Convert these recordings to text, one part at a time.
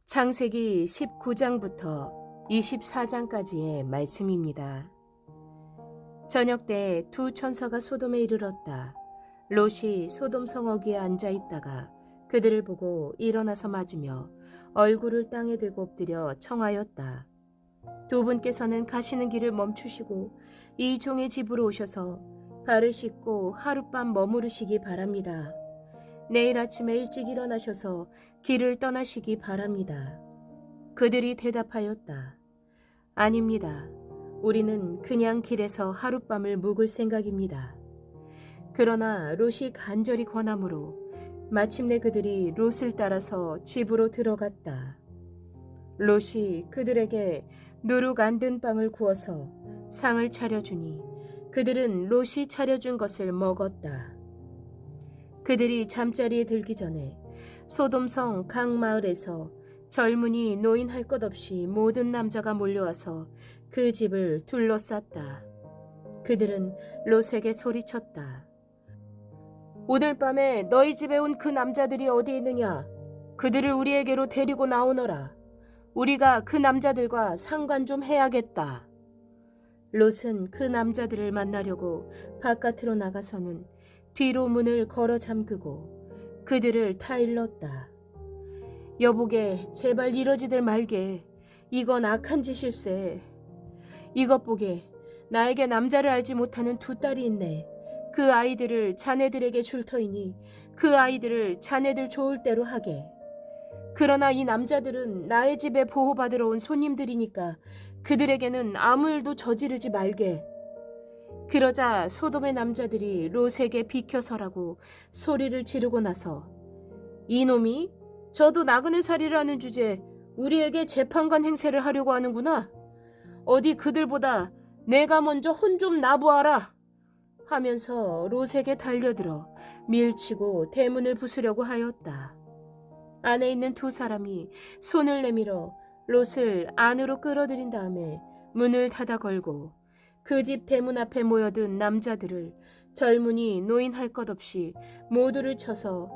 창세기 19장부터 24장까지의 말씀입니다. 저녁 때 두 천사가 소돔에 이르렀다. 롯이 소돔 성어귀에 앉아 있다가 그들을 보고 일어나서 맞으며 얼굴을 땅에 대고 엎드려 청하였다. 두 분께서는 가시는 길을 멈추시고 이 종의 집으로 오셔서 발을 씻고 하룻밤 머무르시기 바랍니다. 내일 아침에 일찍 일어나셔서 길을 떠나시기 바랍니다. 그들이 대답하였다. 아닙니다. 우리는 그냥 길에서 하룻밤을 묵을 생각입니다. 그러나 롯이 간절히 권하므로 마침내 그들이 롯을 따라서 집으로 들어갔다. 롯이 그들에게 누룩 안 든 빵을 구워서 상을 차려주니 그들은 롯이 차려준 것을 먹었다. 그들이 잠자리에 들기 전에 소돔성 각 마을에서 젊은이 노인 할 것 없이 모든 남자가 몰려와서 그 집을 둘러쌌다. 그들은 롯에게 소리쳤다. 오늘 밤에 너희 집에 온 그 남자들이 어디 있느냐? 그들을 우리에게로 데리고 나오너라. 우리가 그 남자들과 상관 좀 해야겠다. 롯은 그 남자들을 만나려고 바깥으로 나가서는 뒤로 문을 걸어 잠그고 그들을 타일렀다. 여보게, 제발 이러지들 말게. 이건 악한 짓일세. 이것 보게, 나에게 남자를 알지 못하는 두 딸이 있네. 그 아이들을 자네들에게 줄 터이니 그 아이들을 자네들 좋을 대로 하게. 그러나 이 남자들은 나의 집에 보호받으러 온 손님들이니까 그들에게는 아무 일도 저지르지 말게. 그러자 소돔의 남자들이 롯에게 비켜서라고 소리를 지르고 나서 이놈이 저도 나그네 살이를 하는 주제에 우리에게 재판관 행세를 하려고 하는구나. 어디 그들보다 내가 먼저 혼 좀 나보아라 하면서 롯에게 달려들어 밀치고 대문을 부수려고 하였다. 안에 있는 두 사람이 손을 내밀어 롯을 안으로 끌어들인 다음에 문을 닫아 걸고 그 집 대문 앞에 모여든 남자들을 젊은이 노인 할 것 없이 모두를 쳐서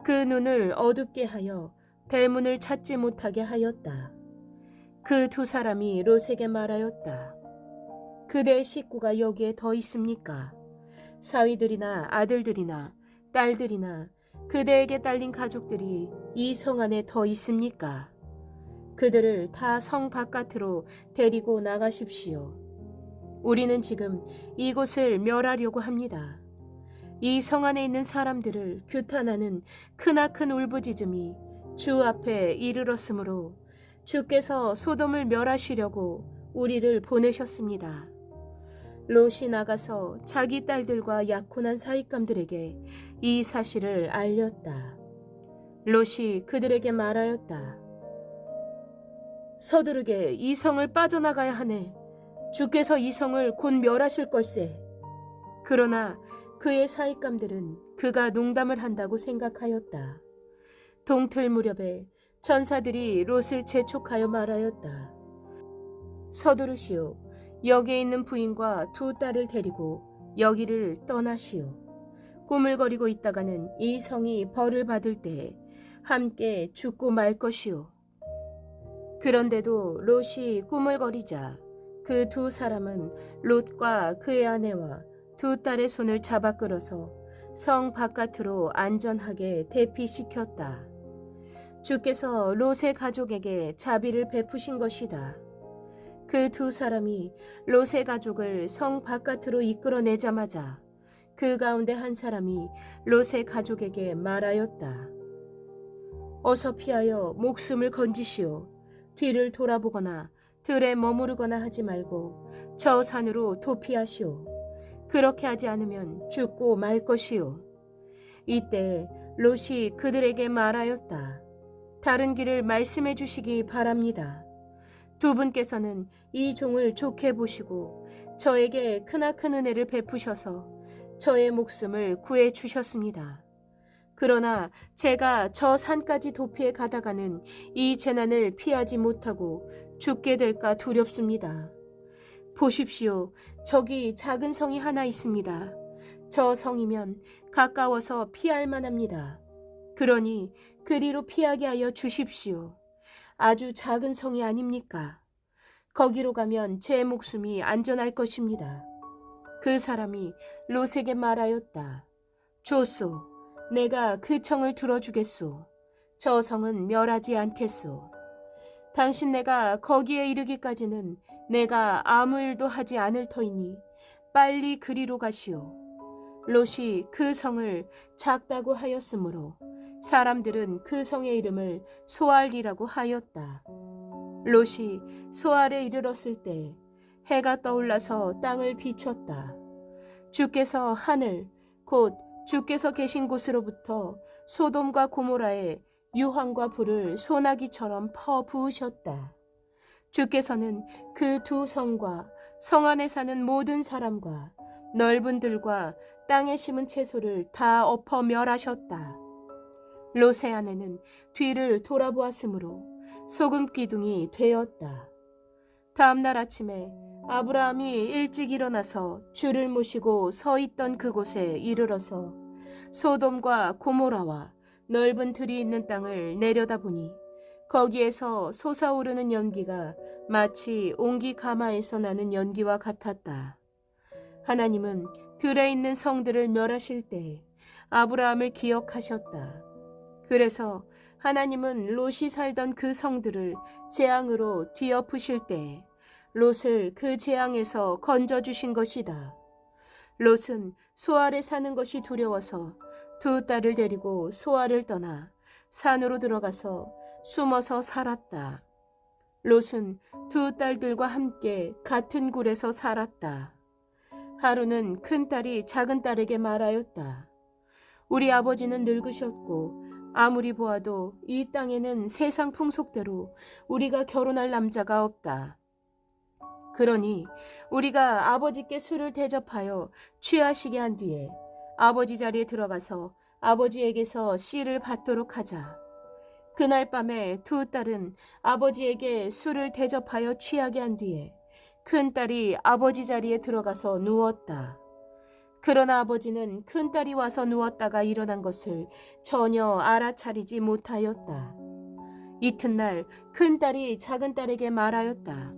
그 눈을 어둡게 하여 대문을 찾지 못하게 하였다. 그 두 사람이 롯에게 말하였다. 그대의 식구가 여기에 더 있습니까? 사위들이나 아들들이나 딸들이나 그대에게 딸린 가족들이 이 성 안에 더 있습니까? 그들을 다 성 바깥으로 데리고 나가십시오. 우리는 지금 이곳을 멸하려고 합니다. 이 성 안에 있는 사람들을 규탄하는 크나큰 울부짖음이 주 앞에 이르렀으므로 주께서 소돔을 멸하시려고 우리를 보내셨습니다. 롯이 나가서 자기 딸들과 약혼한 사익감들에게 이 사실을 알렸다. 롯이 그들에게 말하였다. 서두르게 이 성을 빠져나가야 하네. 주께서 이 성을 곧 멸하실 걸세. 그러나 그의 사익감들은 그가 농담을 한다고 생각하였다. 동틀 무렵에 천사들이 롯을 재촉하여 말하였다. 서두르시오. 여기에 있는 부인과 두 딸을 데리고 여기를 떠나시오. 꾸물거리고 있다가는 이 성이 벌을 받을 때에 함께 죽고 말 것이오. 그런데도 롯이 꾸물거리자 그 두 사람은 롯과 그의 아내와 두 딸의 손을 잡아 끌어서 성 바깥으로 안전하게 대피시켰다. 주께서 롯의 가족에게 자비를 베푸신 것이다. 그 두 사람이 롯의 가족을 성 바깥으로 이끌어내자마자 그 가운데 한 사람이 롯의 가족에게 말하였다. 어서 피하여 목숨을 건지시오. 뒤를 돌아보거나 들에 머무르거나 하지 말고 저 산으로 도피하시오. 그렇게 하지 않으면 죽고 말 것이오. 이때 롯이 그들에게 말하였다. 다른 길을 말씀해 주시기 바랍니다. 두 분께서는 이 종을 좋게 보시고 저에게 크나큰 은혜를 베푸셔서 저의 목숨을 구해 주셨습니다. 그러나 제가 저 산까지 도피해 가다가는 이 재난을 피하지 못하고 죽게 될까 두렵습니다. 보십시오. 저기 작은 성이 하나 있습니다. 저 성이면 가까워서 피할 만합니다. 그러니 그리로 피하게 하여 주십시오. 아주 작은 성이 아닙니까? 거기로 가면 제 목숨이 안전할 것입니다. 그 사람이 롯에게 말하였다. 좋소, 내가 그 청을 들어주겠소. 저 성은 멸하지 않겠소. 당신 내가 거기에 이르기까지는 내가 아무 일도 하지 않을 터이니 빨리 그리로 가시오. 롯이 그 성을 작다고 하였으므로 사람들은 그 성의 이름을 소알이라고 하였다. 롯이 소알에 이르렀을 때 해가 떠올라서 땅을 비췄다. 주께서 하늘, 곧 주께서 계신 곳으로부터 소돔과 고모라에 유황과 불을 소나기처럼 퍼 부으셨다. 주께서는 그 두 성과 성 안에 사는 모든 사람과 넓은 들과 땅에 심은 채소를 다 엎어 멸하셨다. 롯의 아내는 뒤를 돌아보았으므로 소금 기둥이 되었다. 다음 날 아침에 아브라함이 일찍 일어나서 주를 모시고 서 있던 그곳에 이르러서 소돔과 고모라와 넓은 들이 있는 땅을 내려다보니 거기에서 솟아오르는 연기가 마치 옹기 가마에서 나는 연기와 같았다. 하나님은 들에 있는 성들을 멸하실 때 아브라함을 기억하셨다. 그래서 하나님은 롯이 살던 그 성들을 재앙으로 뒤엎으실 때 롯을 그 재앙에서 건져주신 것이다. 롯은 소알에 사는 것이 두려워서 두 딸을 데리고 소알을 떠나 산으로 들어가서 숨어서 살았다. 롯은 두 딸들과 함께 같은 굴에서 살았다. 하루는 큰 딸이 작은 딸에게 말하였다. 우리 아버지는 늙으셨고 아무리 보아도 이 땅에는 세상 풍속대로 우리가 결혼할 남자가 없다. 그러니 우리가 아버지께 술을 대접하여 취하시게 한 뒤에 아버지 자리에 들어가서 아버지에게서 씨를 받도록 하자. 그날 밤에 두 딸은 아버지에게 술을 대접하여 취하게 한 뒤에 큰 딸이 아버지 자리에 들어가서 누웠다. 그러나 아버지는 큰 딸이 와서 누웠다가 일어난 것을 전혀 알아차리지 못하였다. 이튿날 큰 딸이 작은 딸에게 말하였다.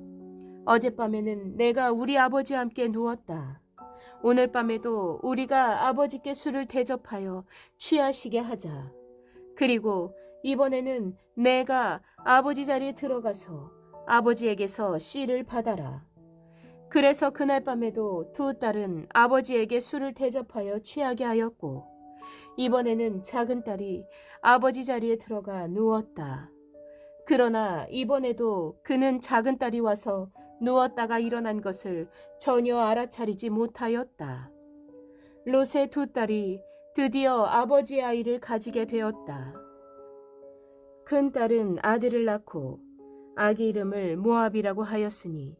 어젯밤에는 내가 우리 아버지와 함께 누웠다. 오늘 밤에도 우리가 아버지께 술을 대접하여 취하시게 하자. 그리고 이번에는 내가 아버지 자리에 들어가서 아버지에게서 씨를 받아라. 그래서 그날 밤에도 두 딸은 아버지에게 술을 대접하여 취하게 하였고 이번에는 작은 딸이 아버지 자리에 들어가 누웠다. 그러나 이번에도 그는 작은 딸이 와서 누웠다가 일어난 것을 전혀 알아차리지 못하였다. 롯의 두 딸이 드디어 아버지의 아이를 가지게 되었다. 큰 딸은 아들을 낳고 아기 이름을 모압이라고 하였으니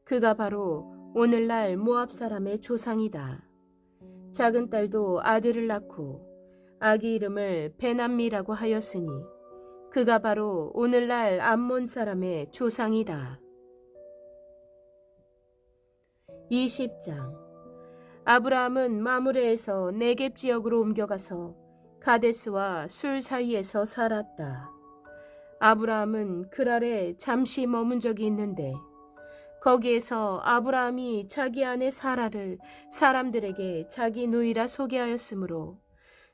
그가 바로 오늘날 모압 사람의 조상이다. 작은 딸도 아들을 낳고 아기 이름을 베남미라고 하였으니 그가 바로 오늘날 암몬 사람의 조상이다. 20장. 아브라함은 마므레에서 네겝 지역으로 옮겨가서 가데스와 술 사이에서 살았다. 아브라함은 그랄에 잠시 머문 적이 있는데 거기에서 아브라함이 자기 아내 사라를 사람들에게 자기 누이라 소개하였으므로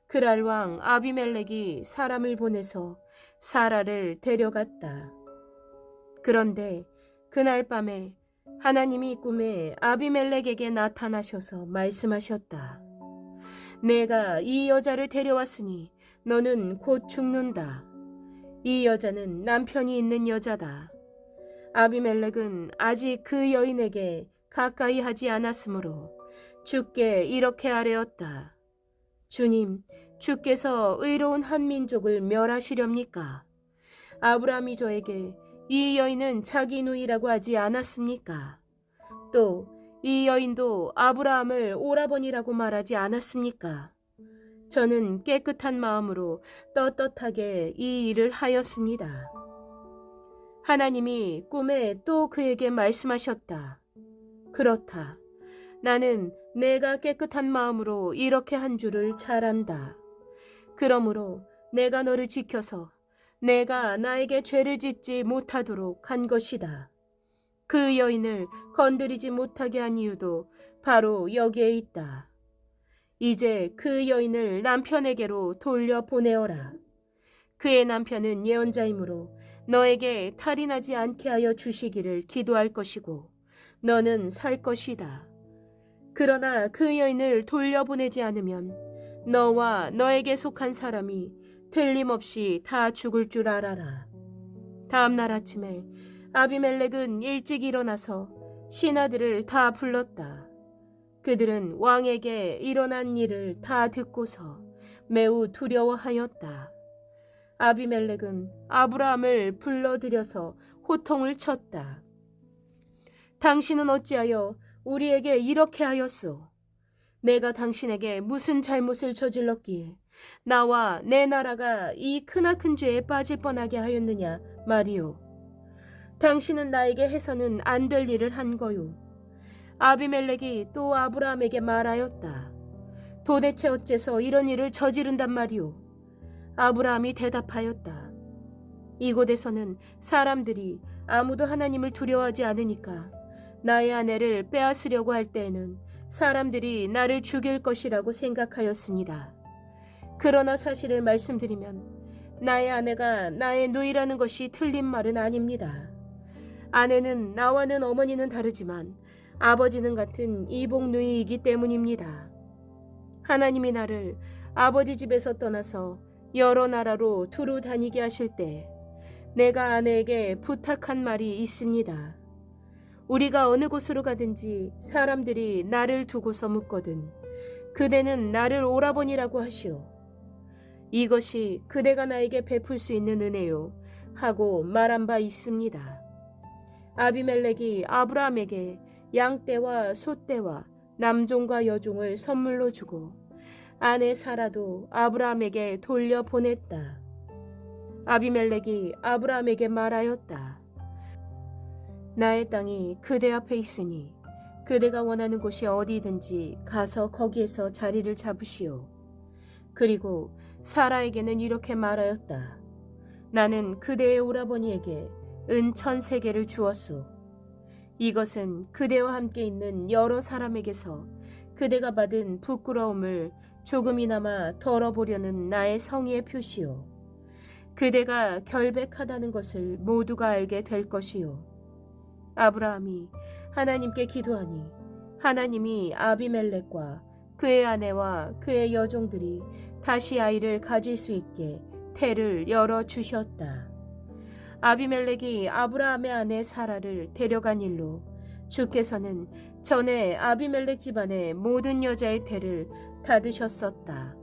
그랄 왕 아비멜렉이 사람을 보내서 사라를 데려갔다. 그런데 그날 밤에 하나님이 꿈에 아비멜렉에게 나타나셔서 말씀하셨다. 내가 이 여자를 데려왔으니 너는 곧 죽는다. 이 여자는 남편이 있는 여자다. 아비멜렉은 아직 그 여인에게 가까이 하지 않았으므로 주께 이렇게 아뢰었다. 주님, 주께서 의로운 한 민족을 멸하시렵니까? 아브라함이 저에게 이 여인은 자기 누이라고 하지 않았습니까? 또 이 여인도 아브라함을 오라버니라고 말하지 않았습니까? 저는 깨끗한 마음으로 떳떳하게 이 일을 하였습니다. 하나님이 꿈에 또 그에게 말씀하셨다. 그렇다. 나는 내가 깨끗한 마음으로 이렇게 한 줄을 잘 안다. 그러므로 내가 너를 지켜서 내가 나에게 죄를 짓지 못하도록 한 것이다. 그 여인을 건드리지 못하게 한 이유도 바로 여기에 있다. 이제 그 여인을 남편에게로 돌려보내어라. 그의 남편은 예언자이므로 너에게 탈이 나지 않게 하여 주시기를 기도할 것이고 너는 살 것이다. 그러나 그 여인을 돌려보내지 않으면 너와 너에게 속한 사람이 틀림없이 다 죽을 줄 알아라. 다음 날 아침에 아비멜렉은 일찍 일어나서 신하들을 다 불렀다. 그들은 왕에게 일어난 일을 다 듣고서 매우 두려워하였다. 아비멜렉은 아브라함을 불러들여서 호통을 쳤다. 당신은 어찌하여 우리에게 이렇게 하였소? 내가 당신에게 무슨 잘못을 저질렀기에 나와 내 나라가 이 크나큰 죄에 빠질 뻔하게 하였느냐 말이오. 당신은 나에게 해서는 안 될 일을 한 거요. 아비멜렉이 또 아브라함에게 말하였다. 도대체 어째서 이런 일을 저지른단 말이오. 아브라함이 대답하였다. 이곳에서는 사람들이 아무도 하나님을 두려워하지 않으니까 나의 아내를 빼앗으려고 할 때에는 사람들이 나를 죽일 것이라고 생각하였습니다. 그러나 사실을 말씀드리면 나의 아내가 나의 누이라는 것이 틀린 말은 아닙니다. 아내는 나와는 어머니는 다르지만 아버지는 같은 이복 누이이기 때문입니다. 하나님이 나를 아버지 집에서 떠나서 여러 나라로 두루 다니게 하실 때 내가 아내에게 부탁한 말이 있습니다. 우리가 어느 곳으로 가든지 사람들이 나를 두고서 묻거든 그대는 나를 오라버니라고 하시오. 이것이 그대가 나에게 베풀 수 있는 은혜요 하고 말한 바 있습니다. 아비멜렉이 아브라함에게 양떼와 소떼와 남종과 여종을 선물로 주고 아내 사라도 아브라함에게 돌려보냈다. 아비멜렉이 아브라함에게 말하였다. 나의 땅이 그대 앞에 있으니 그대가 원하는 곳이 어디든지 가서 거기에서 자리를 잡으시오. 그리고 사라에게는 이렇게 말하였다. 나는 그대의 오라버니에게 은 1,000세겔을 주었소. 이것은 그대와 함께 있는 여러 사람에게서 그대가 받은 부끄러움을 조금이나마 덜어보려는 나의 성의의 표시요. 그대가 결백하다는 것을 모두가 알게 될 것이요. 아브라함이 하나님께 기도하니 하나님이 아비멜렉과 그의 아내와 그의 여종들이 다시 아이를 가질 수 있게 태를 열어주셨다. 아비멜렉이 아브라함의 아내 사라를 데려간 일로 주께서는 전에 아비멜렉 집안의 모든 여자의 태를 닫으셨었다.